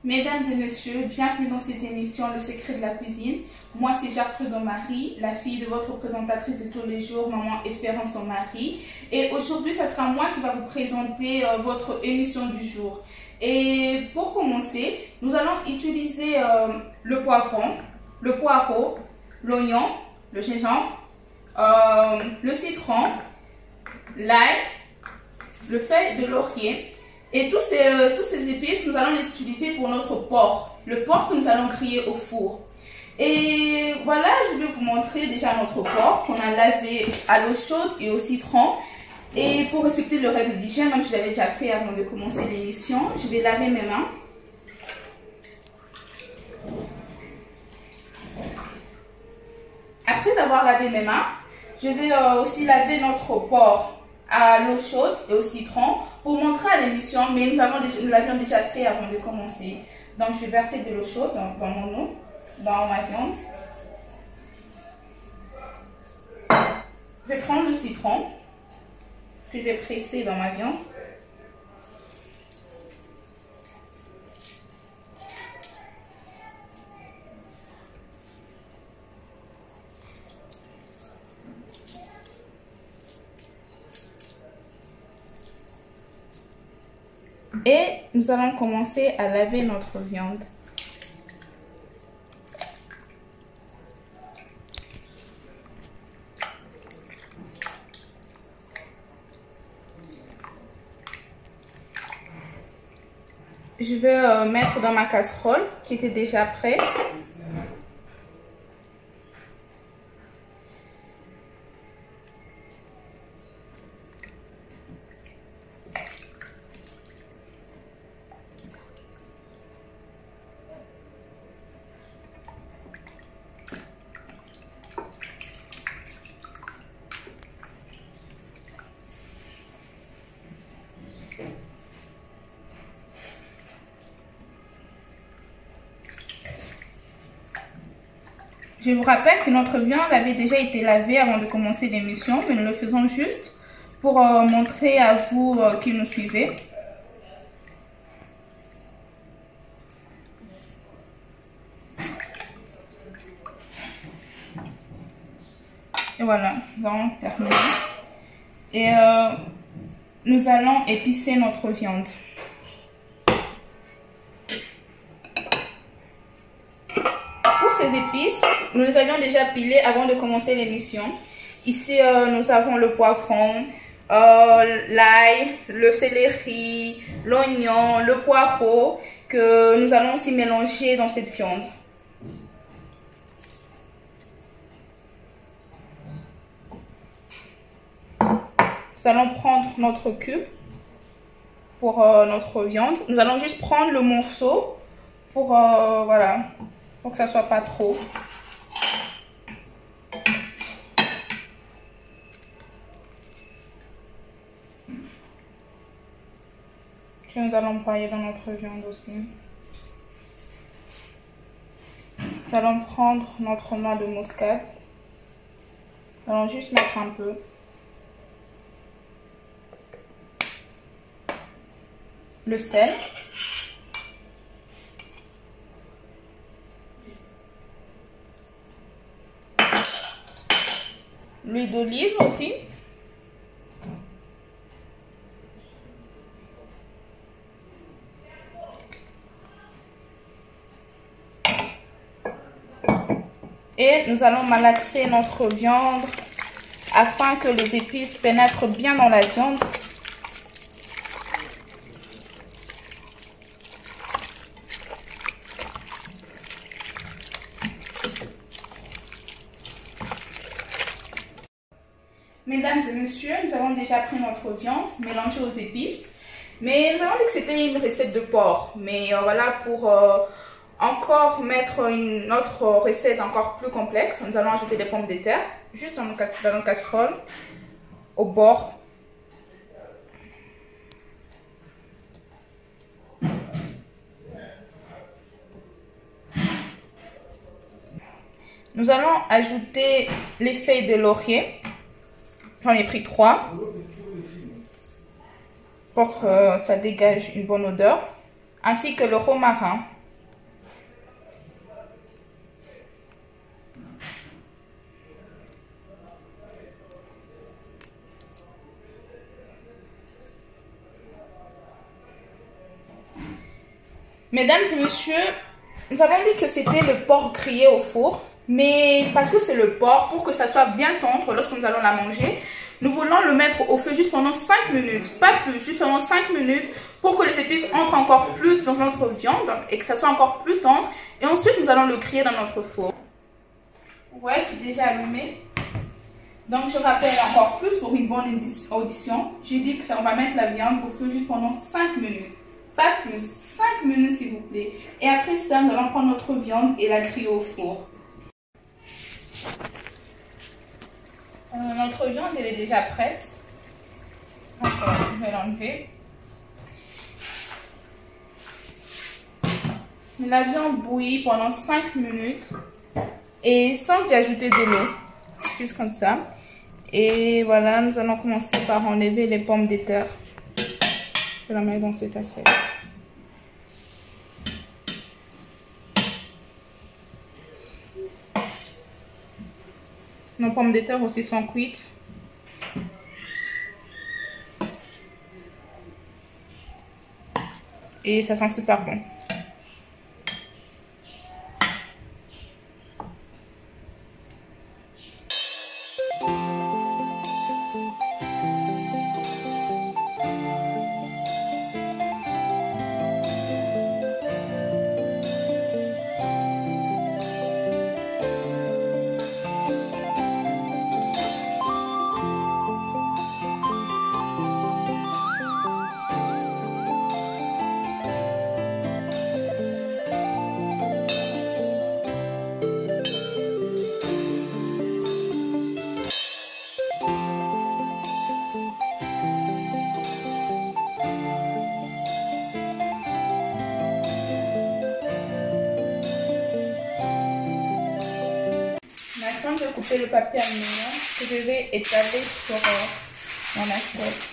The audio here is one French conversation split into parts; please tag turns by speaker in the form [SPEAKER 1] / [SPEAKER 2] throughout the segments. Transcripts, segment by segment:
[SPEAKER 1] Mesdames et messieurs, bienvenue dans cette émission Le secret de la cuisine. Moi, c'est Gertrude Marie, la fille de votre présentatrice de tous les jours, Maman Espérance Marie. Et aujourd'hui, ça sera moi qui va vous présenter votre émission du jour. Et pour commencer, nous allons utiliser le poivron, le poireau, l'oignon, le gingembre, le citron, l'ail, le feuille de laurier. Et tous ces épices, nous allons les utiliser pour notre porc. Le porc que nous allons griller au four. Et voilà, je vais vous montrer déjà notre porc qu'on a lavé à l'eau chaude et au citron. Et pour respecter le règle d'hygiène, même si je l'avais déjà fait avant de commencer l'émission, je vais laver mes mains. Après avoir lavé mes mains, je vais aussi laver notre porc à l'eau chaude et au citron pour montrer à l'émission, mais nous l'avions déjà fait avant de commencer. Donc je vais verser de l'eau chaude dans mon eau, dans ma viande. Je vais prendre le citron que je vais presser dans ma viande. Et nous allons commencer à laver notre viande. Je vais mettre dans ma casserole qui était déjà prête. Je vous rappelle que notre viande avait déjà été lavée avant de commencer l'émission, mais nous le faisons juste pour montrer à vous qui nous suivez. Et voilà, nous avons terminé. Et nous allons épicer notre viande. Ces épices, nous les avions déjà pilées avant de commencer l'émission. Ici, nous avons le poivron, l'ail, le céleri, l'oignon, le poireau que nous allons aussi mélanger dans cette viande. Nous allons prendre notre cube pour notre viande. Nous allons juste prendre le morceau pour voilà. Pour que ça soit pas trop. Puis nous allons broyer dans notre viande aussi. Nous allons prendre notre noix de muscade. Nous allons juste mettre un peu. Le sel. L'huile d'olive aussi. Et nous allons malaxer notre viande afin que les épices pénètrent bien dans la viande. Mesdames et messieurs, nous avons déjà pris notre viande mélangée aux épices. Mais nous avons dit que c'était une recette de porc. Mais voilà, pour encore mettre une autre recette encore plus complexe, nous allons ajouter des pommes de terre, juste dans une casserole, au bord. Nous allons ajouter les feuilles de laurier. J'en ai pris 3 pour que ça dégage une bonne odeur. Ainsi que le romarin. Mesdames et messieurs, nous avons dit que c'était le porc grillé au four, mais parce que c'est le porc, pour que ça soit bien tendre lorsque nous allons la manger, nous voulons le mettre au feu juste pendant 5 minutes, pas plus, juste pendant 5 minutes pour que les épices entrent encore plus dans notre viande et que ça soit encore plus tendre. Et ensuite, nous allons le griller dans notre four. Ouais, c'est déjà allumé. Donc, je rappelle encore plus pour une bonne audition. J'ai dit que ça, on va mettre la viande au feu juste pendant 5 minutes. Pas plus, 5 minutes s'il vous plaît. Et après ça, nous allons prendre notre viande et la griller au four. Notre viande, elle est déjà prête. Encore, je vais l'enlever. La viande bouillit pendant 5 minutes et sans y ajouter de l'eau. Juste comme ça. Et voilà, nous allons commencer par enlever les pommes de terre. Je vais la mettre dans cette assiette. Nos pommes de terre aussi sont cuites. Et ça sent super bon. Maintenant, je vais couper le papier aluminium que je vais étaler sur mon assiette.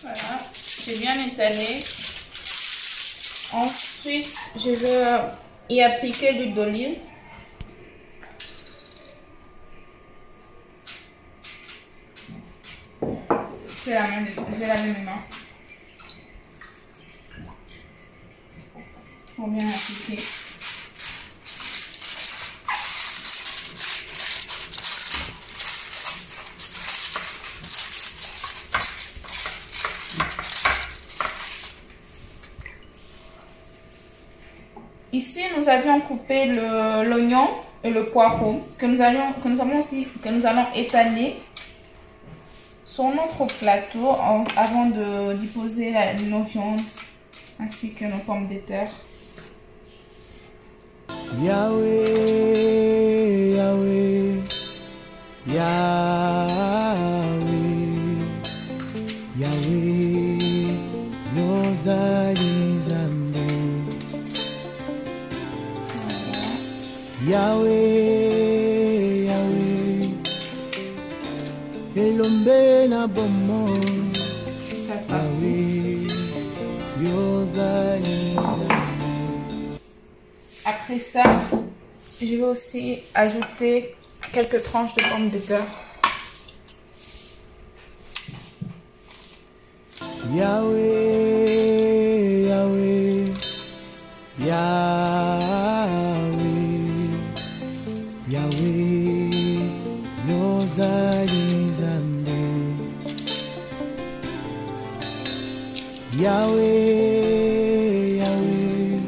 [SPEAKER 1] Voilà, j'ai bien étalé. Ensuite, je vais y appliquer l'huile d'olive. Je vais laver mes mains. Pour bien appliquer. Ici, nous avions coupé l'oignon et le poireau que nous allons étaler sur notre plateau avant d'y poser nos viandes ainsi que nos pommes de terre.
[SPEAKER 2] Yahweh, Yahweh, Yahweh, Yahweh, Yozali Zambe. Yahweh, Yahweh, Elombe na bomo. Yahweh, Yozali Zambe.
[SPEAKER 1] Après ça, je vais aussi ajouter quelques tranches de pommes de terre.
[SPEAKER 2] Yahweh, Yahweh, Yahweh, Yahweh, Yozali Zambe. Yahweh, Yahweh,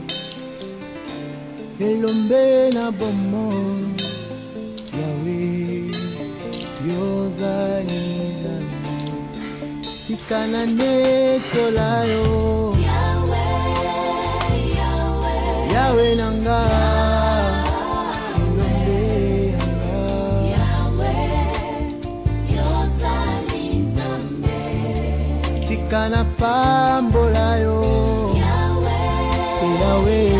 [SPEAKER 2] Elombe na bomo. Yahweh, Yozali Zambe. Tikana netolayo. Yahweh nanga. Elombe nanga. Tikana pambolayo. Yahweh.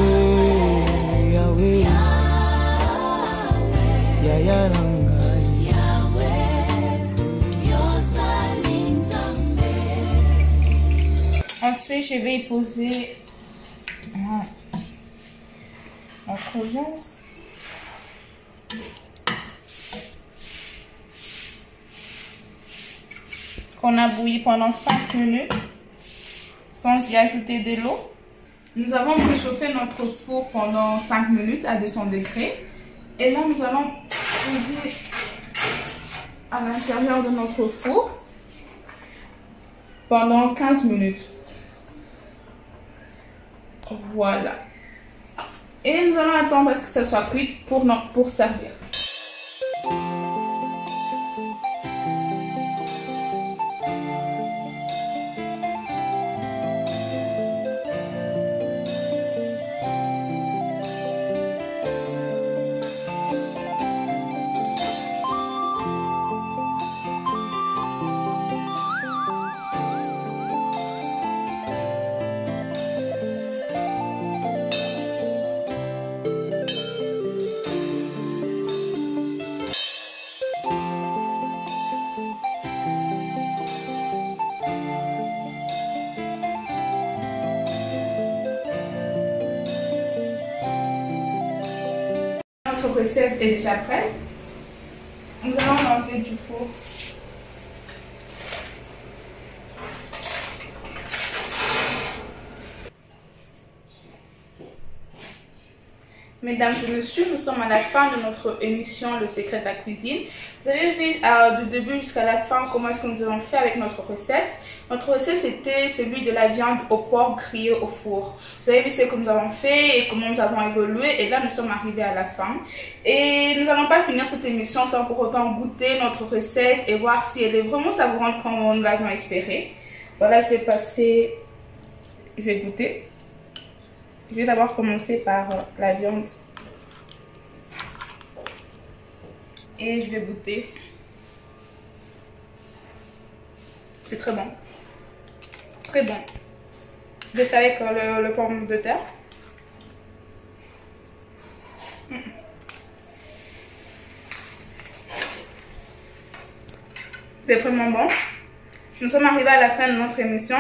[SPEAKER 1] je vais y poser notre viande. Qu'on a bouilli pendant 5 minutes sans y ajouter de l'eau. Nous avons préchauffé notre four pendant 5 minutes à 200 degrés. Et là, nous allons poser à l'intérieur de notre four pendant 15 minutes. Voilà. Et nous allons attendre à ce que ça soit cuit pour servir. Notre recette est déjà prête. Nous allons l'enlever du four. Mesdames et messieurs, nous sommes à la fin de notre émission Le secret de la cuisine. Vous avez vu du début jusqu'à la fin comment est-ce que nous avons fait avec notre recette. Notre recette, c'était celui de la viande au porc grillée au four. Vous avez vu ce que nous avons fait et comment nous avons évolué. Et là, nous sommes arrivés à la fin. Et nous n'allons pas finir cette émission sans pour autant goûter notre recette et voir si elle est vraiment savourante comme nous l'avions espéré. Voilà, je vais goûter. Je vais d'abord commencer par la viande. Et je vais goûter. C'est très bon. Très bon. Juste avec le pomme de terre. C'est vraiment bon. Nous sommes arrivés à la fin de notre émission.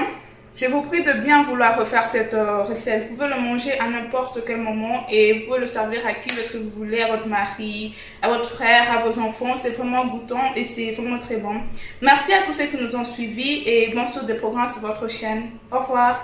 [SPEAKER 1] Je vous prie de bien vouloir refaire cette recette. Vous pouvez le manger à n'importe quel moment et vous pouvez le servir à qui que vous voulez, à votre mari, à votre frère, à vos enfants. C'est vraiment goûtant et c'est vraiment très bon. Merci à tous ceux qui nous ont suivis et bonne suite des programmes sur votre chaîne. Au revoir.